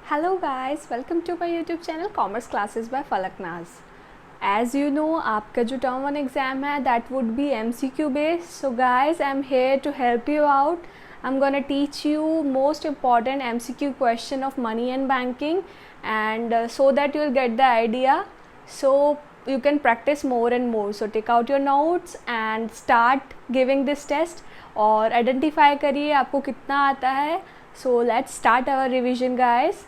Hello guys, welcome to my YouTube channel Commerce Classes by Falak Naz. As you know, आपका जो term 1 exam है that would be MCQ based. So guys, I'm here to help you out. I'm gonna teach you most important MCQ question of money and banking, and so that you'll get the idea. So you can practice more and more. So take out your notes and start giving this test. और identify करिए आपको कितना आता है. So let's start our revision, guys.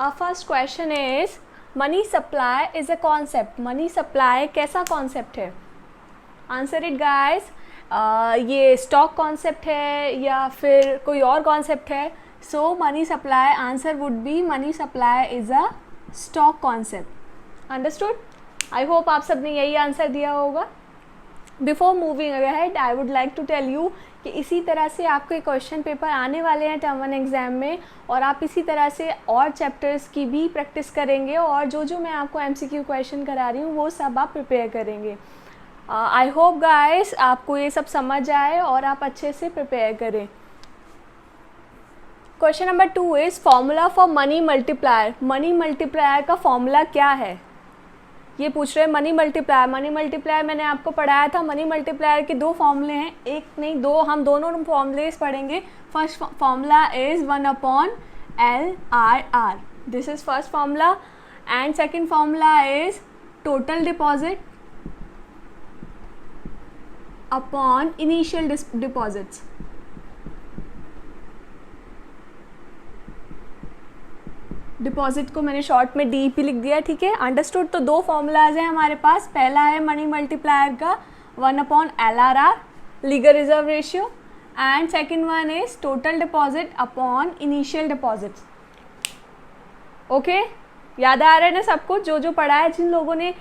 Our first question is money supply is a concept. Money supply कैसा concept है? Answer it guys. ये stock concept है या फिर कोई और concept है? So money supply answer would be money supply is a stock concept. Understood? I hope आप सबने यही आंसर दिया होगा. Before moving ahead I would like to tell you कि इसी तरह से आपके क्वेश्चन पेपर आने वाले हैं टर्म 1 एग्ज़ाम में, और आप इसी तरह से और चैप्टर्स की भी प्रैक्टिस करेंगे, और जो मैं आपको एमसीक्यू क्वेश्चन करा रही हूँ वो सब आप प्रिपेयर करेंगे. आई होप गाइस आपको ये सब समझ आए और आप अच्छे से प्रिपेयर करें. Question number 2 is formula for money multiplier. Money multiplier का फॉर्मूला क्या है ये पूछ रहे हैं. मनी मल्टीप्लायर मैंने आपको पढ़ाया था. मनी मल्टीप्लायर के दो फॉर्मूले हैं, एक नहीं दो, हम दोनों फॉर्मूलेस पढ़ेंगे. First formula is 1/LRR. This is first formula. And second formula is total deposit upon initial deposits. Deposit को मैंने शॉर्ट में डीपी लिख दिया, ठीक है. अंडरस्टूड. तो दो फॉर्मूलाज हैं हमारे पास. पहला है मनी मल्टीप्लायर का 1/LRR legal reserve ratio, and second one is total deposit upon initial deposits. Okay, याद आ रहा है ना सबको जो पढ़ा है. जिन लोगों ने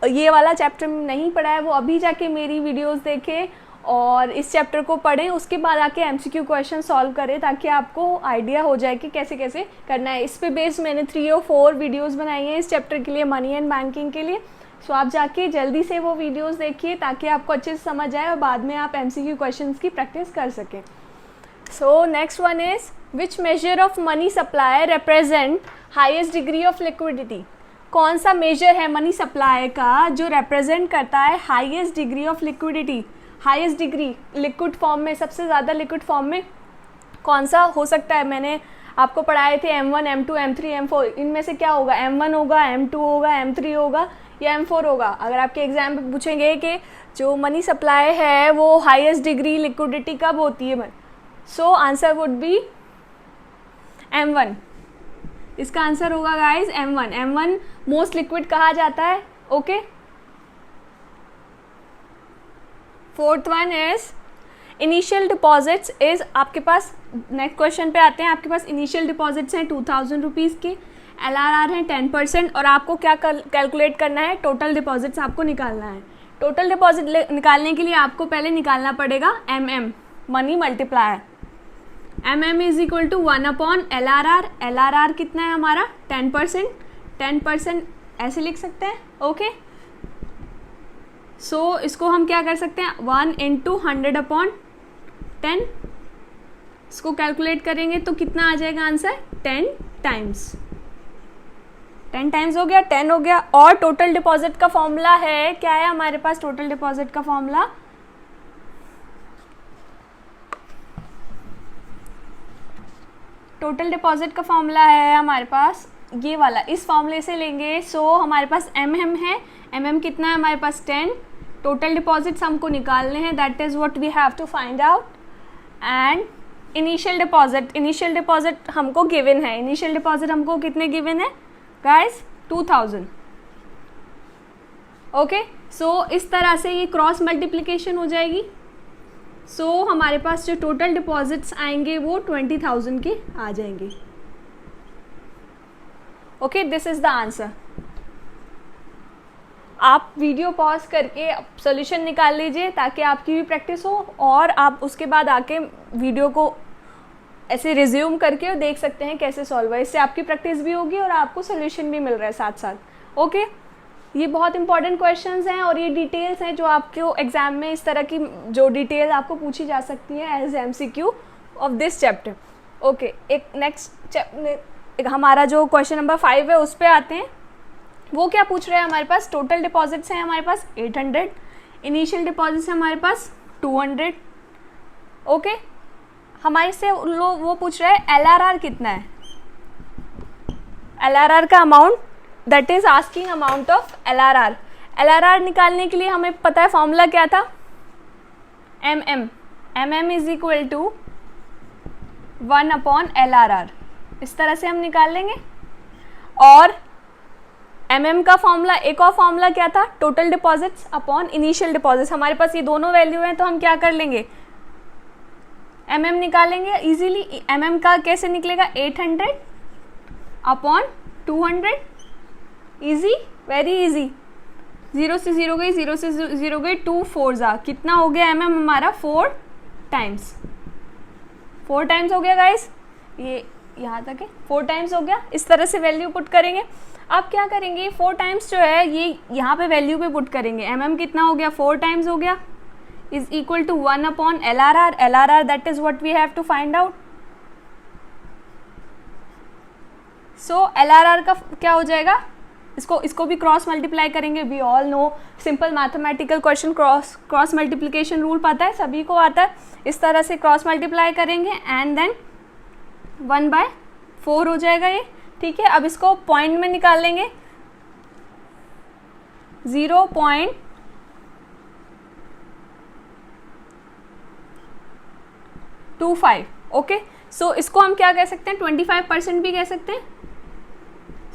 ये वाला चैप्टर नहीं पढ़ा है वो अभी जाके मेरी वीडियोस देखें और इस चैप्टर को पढ़ें, उसके बाद आके एमसीक्यू क्वेश्चन सॉल्व करें, ताकि आपको आइडिया हो जाए कि कैसे कैसे करना है. इस पे बेस्ड मैंने 3 और 4 वीडियोस बनाई हैं इस चैप्टर के लिए, मनी एंड बैंकिंग के लिए. सो आप जाके जल्दी से वो वीडियोस देखिए ताकि आपको अच्छे से समझ आए और बाद में आप एमसीक्यू क्वेश्चंस की प्रैक्टिस कर सकें. So next one is which measure of money supply represent highest degree of liquidity. कौन सा मेजर है मनी सप्लाई का जो रिप्रेजेंट करता है highest degree of liquidity. Highest degree liquid form में, सबसे ज़्यादा लिक्विड फॉर्म में कौन सा हो सकता है. मैंने आपको पढ़ाए थे M1, M2, M3, M4. इनमें से क्या होगा? M1 होगा, M2 होगा, M3 होगा या M4 होगा. अगर आपके एग्जाम में पूछेंगे कि जो मनी सप्लाई है वो हाईएस्ट डिग्री लिक्विडिटी कब होती है, so answer would B M1. इसका आंसर होगा guys M1. M1 most liquid कहा जाता है. Okay. Fourth one is initial deposits is, आपके पास नेक्स्ट क्वेश्चन पे आते हैं. आपके पास इनिशियल डिपॉजिट्स हैं 2000 रुपीज़ के, LRR हैं 10%, और आपको क्या कैलकुलेट करना है, टोटल डिपॉजिट्स आपको निकालना है. टोटल डिपॉजिट निकालने के लिए आपको पहले निकालना पड़ेगा MM, money multiplier. MM is equal to 1/LRR. LRR कितना है हमारा? 10%. 10% ऐसे लिख सकते हैं. ओके. सो इसको हम क्या कर सकते हैं, 1 × 100/10. इसको कैलकुलेट करेंगे तो कितना आ जाएगा आंसर? 10 टाइम्स. 10 टाइम्स हो गया, 10 हो गया. और टोटल डिपॉजिट का फॉर्मूला है, क्या है हमारे पास टोटल डिपॉजिट का फॉर्मूला? टोटल डिपॉजिट का फॉर्मूला है हमारे पास ये वाला, इस फॉर्मूले से लेंगे. सो हमारे पास MM है. MM कितना है हमारे पास? 10. टोटल डिपॉजिट्स हमको निकालने हैं, that is what we have to find out. And initial deposit हमको गिवन है. इनिशियल डिपॉजिट हमको कितने गिवन है गाइस? 2000. ओके. सो इस तरह से ये क्रॉस मल्टीप्लिकेशन हो जाएगी. सो हमारे पास जो टोटल डिपॉजिट्स आएंगे वो 20,000 के आ जाएंगे. Okay, this is the answer. आप वीडियो पॉज करके सॉल्यूशन निकाल लीजिए ताकि आपकी भी प्रैक्टिस हो, और आप उसके बाद आके वीडियो को ऐसे रिज्यूम करके देख सकते हैं कैसे सॉल्व है. इससे आपकी प्रैक्टिस भी होगी और आपको सॉल्यूशन भी मिल रहा है साथ साथ. ओके. ये बहुत इंपॉर्टेंट क्वेश्चंस हैं और ये डिटेल्स हैं जो आपको एग्जाम में इस तरह की जो डिटेल आपको पूछी जा सकती है as MCQ of this chapter. Okay, एक नेक्स्ट हमारा जो क्वेश्चन नंबर 5 है उस पे आते हैं। वो क्या पूछ रहे हैं हमारे पास, टोटल डिपॉजिट्स हैं हमारे पास 800, इनिशियल डिपॉजिट्स हैं हमारे पास 200। ओके, हमारे से वो पूछ रहा है LRR कितना है। LRR का amount, that is asking amount of LRR। LRR निकालने के लिए हमें पता है फॉर्मूला क्या था, MM is equal to 1/LRR। इस तरह से हम निकाल लेंगे। और MM का फॉर्मूला, एक और फॉर्मूला क्या था, total deposits upon initial deposits. हमारे पास ये दोनों वैल्यू हैं तो हम क्या कर लेंगे, MM निकालेंगे इजीली। MM का कैसे निकलेगा, 800 अपॉन 200, इजी, वेरी इजी। 0 से 0 गई, 0 से 0 गई, 2 4 जा, कितना हो गया MM हमारा, 4 टाइम्स। 4 टाइम्स हो गया गाइस, ये यहाँ तक है, 4 टाइम्स हो गया। इस तरह से वैल्यू पुट करेंगे। अब क्या करेंगे, 4 टाइम्स जो है ये यहाँ पे वैल्यू पे पुट करेंगे। MM कितना हो गया, 4 टाइम्स हो गया, is equal to 1/LRR। LRR that is what we have to find out. So LRR का क्या हो जाएगा, इसको भी क्रॉस मल्टीप्लाई करेंगे। We all know simple mathematical question, cross multiplication rule पता है, सभी को आता है। इस तरह से क्रॉस मल्टीप्लाई करेंगे एंड देन 1/4 हो जाएगा ये, ठीक है। अब इसको पॉइंट में निकाल लेंगे, 0.25। ओके, सो इसको हम क्या कह सकते हैं, 25% भी कह सकते हैं।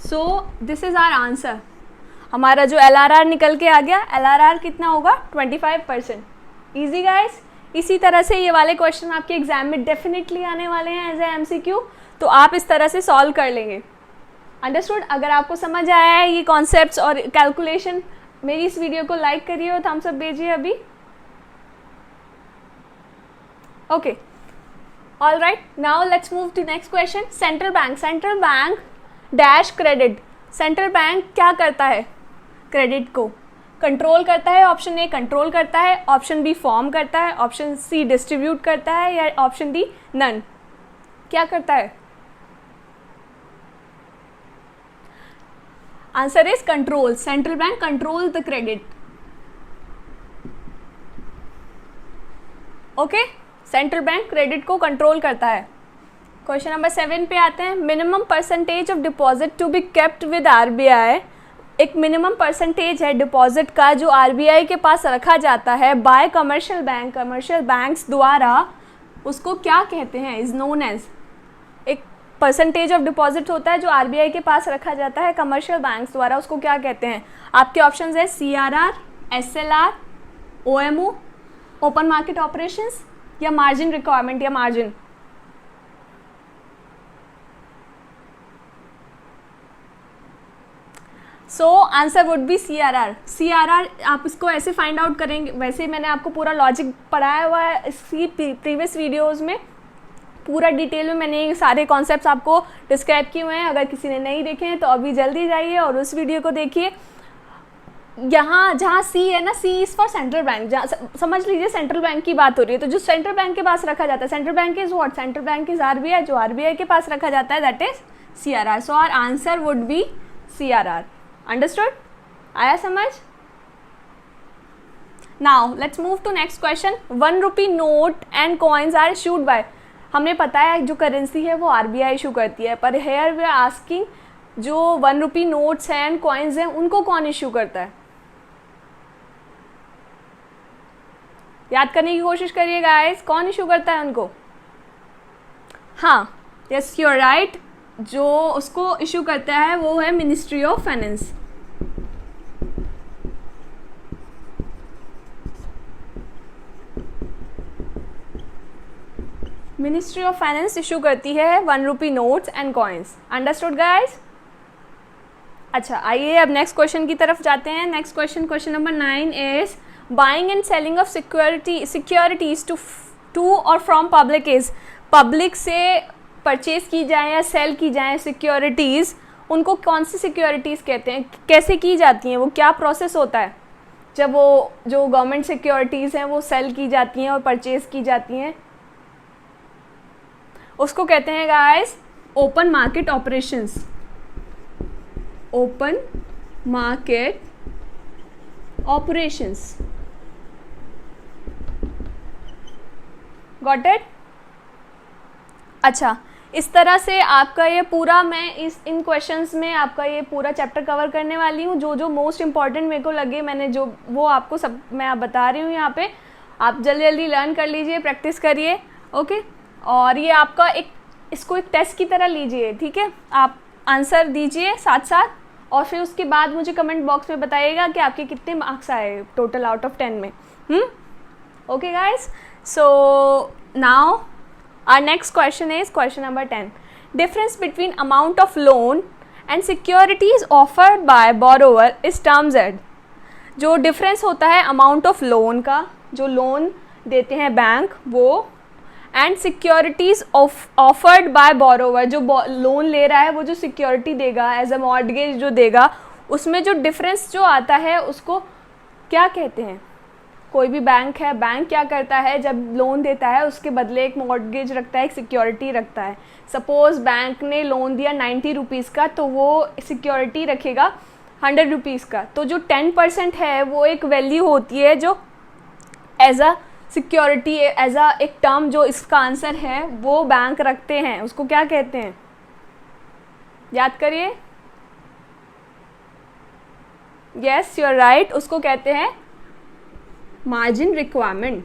So this is our answer. हमारा जो LRR निकल के आ गया, LRR कितना होगा, 25%। Easy guys. इसी तरह से ये वाले क्वेश्चन आपके एग्जाम में डेफिनेटली आने वाले हैं एज ए MCQ, तो आप इस तरह से सॉल्व कर लेंगे। अंडरस्टूड। अगर आपको समझ आया है ये कॉन्सेप्ट्स और कैलकुलेशन, मेरी इस वीडियो को लाइक करिए और थम्स अप भेजिए अभी। Okay, all right, now let's move to next question. Central bank dash credit. Central bank क्या करता है, क्रेडिट को कंट्रोल करता है। ऑप्शन ए कंट्रोल करता है, ऑप्शन बी फॉर्म करता है, ऑप्शन सी डिस्ट्रीब्यूट करता है, या ऑप्शन डी नन। क्या करता है, answer is control. Central bank control the credit. Okay, central bank credit को कंट्रोल करता है। क्वेश्चन नंबर 7 पे आते हैं। Minimum percentage of deposit to be kept with RBI। एक मिनिमम परसेंटेज है डिपॉजिट का जो RBI के पास रखा जाता है बाय कमर्शियल बैंक्स द्वारा, उसको क्या कहते हैं, इज नोन एज। एक परसेंटेज ऑफ डिपॉजिट होता है जो RBI के पास रखा जाता है कमर्शियल बैंक्स द्वारा, उसको क्या कहते हैं। आपके ऑप्शंस है CRR, SLR, OMO, open market operations, या मार्जिन रिक्वायरमेंट या margin. So answer would be CRR। CRR आप इसको ऐसे फाइंड आउट करेंगे, वैसे मैंने आपको पूरा लॉजिक पढ़ाया हुआ है इसकी प्रीवियस वीडियोस में, पूरा डिटेल में मैंने ये सारे कॉन्सेप्ट्स आपको डिस्क्राइब किए हुए हैं। अगर किसी ने नहीं देखे हैं तो अभी जल्दी जाइए और उस वीडियो को देखिए। यहाँ जहाँ C है ना, C is for central bank. जहाँ समझ लीजिए सेंट्रल बैंक की बात हो रही है, तो जो सेंट्रल बैंक के पास रखा जाता है, central bank is what, central bank is RBI, जो RBI के पास रखा जाता है that is CRR। So our answer would be CRR। Understood, आया समझ। Now let's move to next question. 1 rupee note and coins are issued by. हमने पता है जो करेंसी है वो RBI इशू करती है, पर हेयर वी आर आस्किंग जो 1 रुपी नोट्स हैं एंड कॉइन्स हैं उनको कौन इशू करता है। याद करने की कोशिश करिए गाइस, कौन इशू करता है उनको। हाँ, यस यू आर राइट, जो उसको इशू करता है वो है ministry of finance. Ministry of finance issue करती है 1 rupee notes and coins. Understood guys. अच्छा, आइए अब नेक्स्ट क्वेश्चन की तरफ जाते हैं। Next question number 9 is buying and selling of securities to और फ्रॉम पब्लिक इज। पब्लिक से परचेज की जाए या सेल की जाए सिक्योरिटीज़, उनको कौन सी सिक्योरिटीज़ कहते हैं, कैसे की जाती हैं, वो क्या प्रोसेस होता है जब वो जो गवर्नमेंट सिक्योरिटीज़ हैं वो सेल की जाती हैं और परचेज की जाती हैं। उसको कहते हैं guys open market operations, open market operations. Got it? अच्छा, इस तरह से आपका ये पूरा, मैं इन क्वेश्चंस में आपका ये पूरा चैप्टर कवर करने वाली हूँ। जो जो मोस्ट इम्पॉर्टेंट मेरे को लगे, मैंने जो वो आपको सब मैं आप बता रही हूँ यहाँ पे। आप जल्दी जल्दी लर्न कर लीजिए, प्रैक्टिस करिए, ओके। और ये आपका इसको एक टेस्ट की तरह लीजिए, ठीक है। आप आंसर दीजिए साथ साथ, और फिर उसके बाद मुझे कमेंट बॉक्स में बताइएगा कि आपके कितने मार्क्स आए टोटल आउट ऑफ 10 में। Okay guys, so now our next question is question number 10. Difference between amount of loan and securities offered by borrower is terms at. जो डिफरेंस होता है अमाउंट ऑफ लोन का, जो loan देते हैं bank वो, and securities offered by borrower, जो loan ले रहा है वो जो सिक्योरिटी देगा एज अ मॉर्गेज जो देगा, उसमें जो डिफरेंस जो आता है उसको क्या कहते हैं। कोई भी बैंक है, बैंक क्या करता है जब लोन देता है उसके बदले एक मॉर्गेज रखता है, एक सिक्योरिटी रखता है। सपोज़ बैंक ने लोन दिया 90 रुपीज़ का, तो वो सिक्योरिटी रखेगा 100 रुपीज़ का। तो जो 10% है वो एक वैल्यू होती है जो as a security, as a एक टर्म जो इसका आंसर है वो बैंक रखते हैं, उसको क्या कहते हैं, याद करिए। यस, यू आर राइट, उसको कहते हैं मार्जिन रिक्वायरमेंट।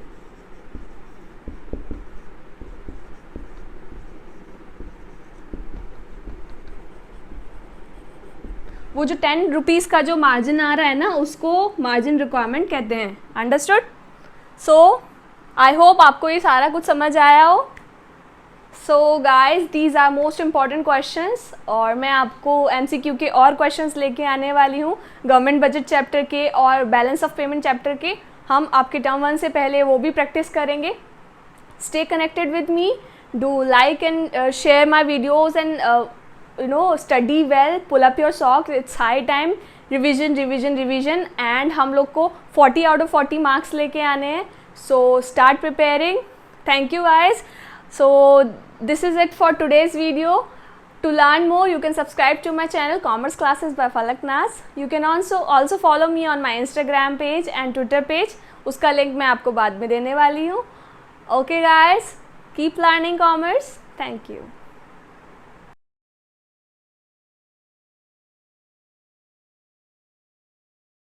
वो जो 10 रुपीज़ का जो मार्जिन आ रहा है ना, उसको मार्जिन रिक्वायरमेंट कहते हैं। अंडरस्टूड? सो आई होप आपको ये सारा कुछ समझ आया हो। So guys, these are most important questions, और मैं आपको MCQ के और क्वेश्चंस लेके आने वाली हूँ, गवर्नमेंट बजट चैप्टर के और बैलेंस ऑफ पेमेंट चैप्टर के। हम आपके टर्म 1 से पहले वो भी प्रैक्टिस करेंगे। Stay connected with me, do like and share my videos and you know study well, pull up your socks, it's high time, revision revision revision, and हम लोग को 40 out of 40 marks लेके आने हैं। So start preparing. Thank you guys. So this is it for today's video. To learn more you can subscribe to my channel Commerce Classes by Falak Naz. You can also follow me on my Instagram page and Twitter page. उसका link मैं आपको बाद में देने वाली हूँ। Okay guys, keep learning commerce. Thank you.